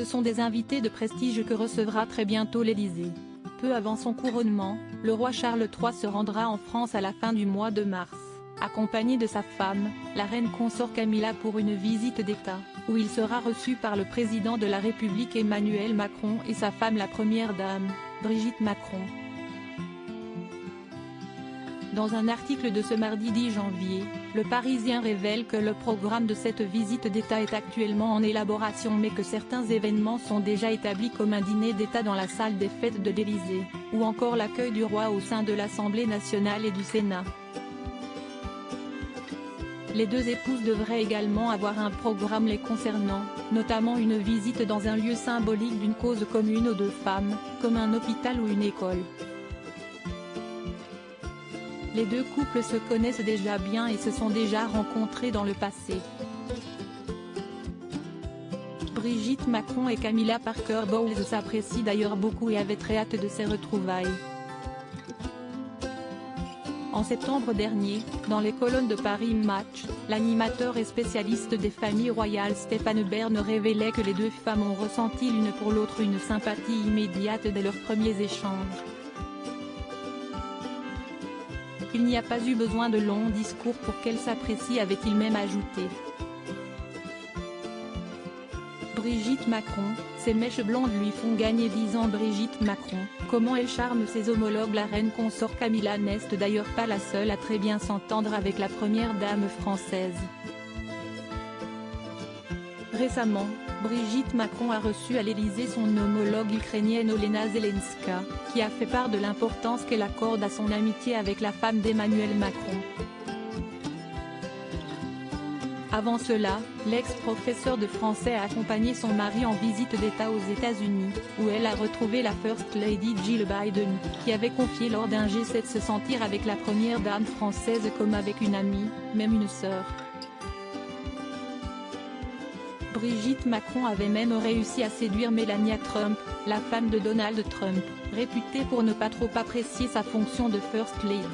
Ce sont des invités de prestige que recevra très bientôt l'Élysée. Peu avant son couronnement, le roi Charles III se rendra en France à la fin du mois de mars, accompagné de sa femme, la reine consort Camilla pour une visite d'État, où il sera reçu par le président de la République Emmanuel Macron et sa femme la première dame, Brigitte Macron. Dans un article de ce mardi 10 janvier, Le Parisien révèle que le programme de cette visite d'État est actuellement en élaboration mais que certains événements sont déjà établis comme un dîner d'État dans la salle des fêtes de l'Élysée, ou encore l'accueil du roi au sein de l'Assemblée nationale et du Sénat. Les deux épouses devraient également avoir un programme les concernant, notamment une visite dans un lieu symbolique d'une cause commune aux deux femmes, comme un hôpital ou une école. Les deux couples se connaissent déjà bien et se sont déjà rencontrés dans le passé. Brigitte Macron et Camilla Parker Bowles s'apprécient d'ailleurs beaucoup et avaient très hâte de ces retrouvailles. En septembre dernier, dans les colonnes de Paris Match, l'animateur et spécialiste des familles royales Stéphane Bern révélait que les deux femmes ont ressenti l'une pour l'autre une sympathie immédiate dès leurs premiers échanges. Il n'y a pas eu besoin de longs discours pour qu'elles s'apprécient, avait-il même ajouté. Brigitte Macron, ses mèches blondes lui font gagner 10 ans. Brigitte Macron, comment elle charme ses homologues. La reine consort Camilla n'est d'ailleurs pas la seule à très bien s'entendre avec la première dame française. Récemment, Brigitte Macron a reçu à l'Élysée son homologue ukrainienne Olena Zelenska, qui a fait part de l'importance qu'elle accorde à son amitié avec la femme d'Emmanuel Macron. Avant cela, l'ex-professeur de français a accompagné son mari en visite d'État aux États-Unis, où elle a retrouvé la First Lady Jill Biden, qui avait confié lors d'un G7 se sentir avec la première dame française comme avec une amie, même une sœur. Brigitte Macron avait même réussi à séduire Melania Trump, la femme de Donald Trump, réputée pour ne pas trop apprécier sa fonction de First Lady.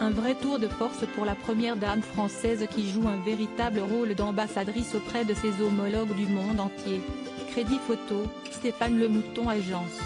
Un vrai tour de force pour la première dame française qui joue un véritable rôle d'ambassadrice auprès de ses homologues du monde entier. Crédit photo, Stéphane Le Mouton Agence.